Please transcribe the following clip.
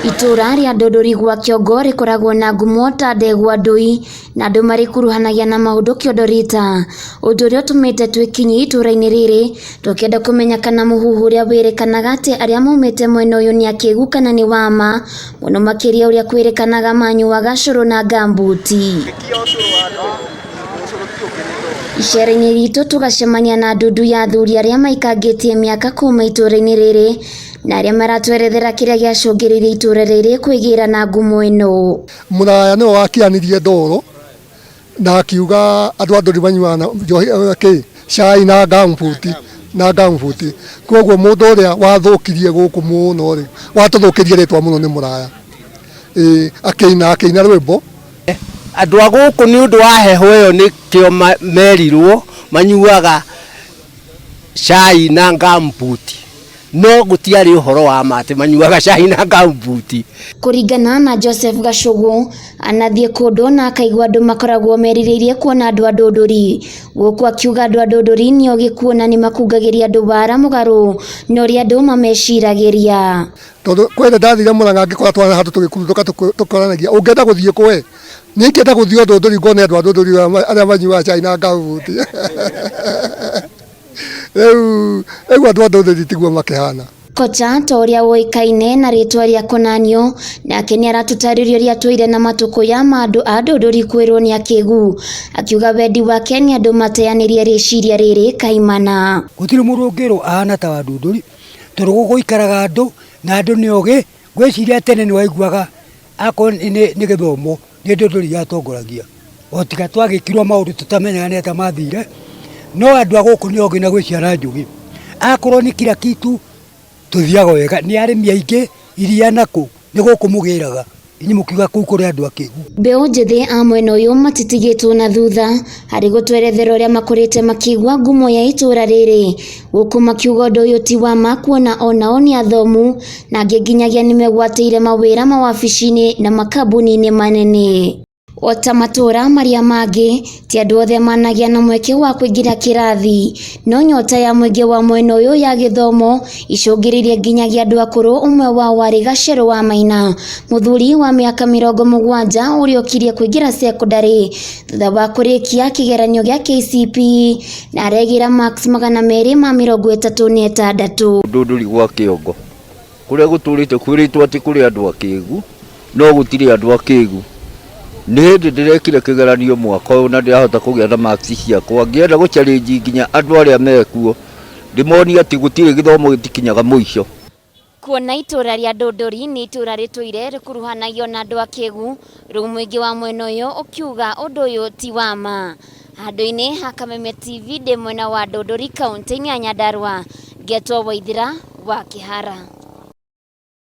Itura ria Dundori gwa Kiongo rikoragwo na ngumo ta ndegwa ndui na andu marikuruhanagia na maundu kiondorita. Undu uria utumite twikinyi itura-ini riri tukienda kumenya kana muhuhu uria wirikanaga ati aria maumite mwena uyu ni Akigu kana ni wama, muno makiria uria kwirikanaga manyuaga curu na gambuti. Icera-ini ritu tugacemania na ndundu ya athuri aria maikangitie miaka kuma itura-ini riri na aria maratwerethera kiria giacungiririe itura riri kwigira na ngumo ino. Muraya niwe wakianirie ndoro na akiuga andu a Dundori banyuaga cai na gambuti koguo mundu uria wathukirie guku muno ri watuthukirie ritwa muno ni Muraya akina rwimbo andu a guku ni undu wa heho iyo ni kio merirwo manyuaga cai na gambuti no gutiari uhoro wa mate manyuaga cai na gambuti. Kuringana na Joseph Gacugu anathie kundu na akaigua andu makoragwo meririirie kuona andu a Dundori guku, akiuga andu a Dundori nio gikuona ni makungagiria andu bara mugaru no ria andu mameciragiria. Tondu kwenda ndathire Murang'a ngikora twana hatu tugikuruduka tukoranagia ungenda guthie kwe ni ngenda guthie Dundori ngone andu a Dundori aria manyuaga cai na gambuti andu a Dundori tiguo makihana. Kocha toria woikaine na ritwa ria konanio nake ni aratutaririo ria toire na matuko ya mandu a Dundori kwirwo ni Akigu, akiuga wendi wake ni andu mateanirie riciria riri kaimana. Gutiri mundu ungirwo ahana ta wa Dundori tondu guku ikaraga andu na andu ni ogi gwiciria tene ni waiguaga ako ni githomo ni Dundori yatongoragia otiga twagikirwo maundu tutamenyaga ni ata mathire no andu a guku ni ogi na gwiciara njugi akorwo ni kila kitu tuthiaga wega ni arimi aingi iria naku ni guku mugiraga inyi mukiuga kuu kuri andu Akigu. Mbeu njithi a mwena uyu matitigitwo na thutha hari gutwerethera uria makurite makigwa ngumo ya itura riri guku makiuga undu uyu ti wa makuona onao ni athomu na nginyagia ni megwatĩire mawira mawabici-ini na makambuni-ini manene. Ota matura maria mangi ti andu othe managia na mweke wa kuingira kirathi no nyota ya mwenge wa mwena uyu ya githomo icungiririe nginyagia andu akuru, umwe wao wari Gaceru wa Maina, muthuri wa miaka 70 uria okirie kuingira secondary thutha wa kurikia kigeranio gia KCPE na aregira marks 236. Dundori gwa Kiongo kuria guturite kwiritwo ati kuri andu Akigu no gutiri andu Akigu. Ni hindi ndirekire kigeranio mwaka uyu na ndirahota kugia na marks ciakwa, ngienda guchallenge nginya andu aria mekuo ndimonia ati gutire githomo gitikinyaga muico. Kuona itura ria Dundori ni itura rituire rikuruhanagio na andu Akigu, riu mwingi wa mwena uyu ukiuga undu uyu ti wama. Handu-ini ha Kameme TV ndi mwena wa Dundori kaunti-ini ya Nyandarua, ngetwo Waithira wa Kihara.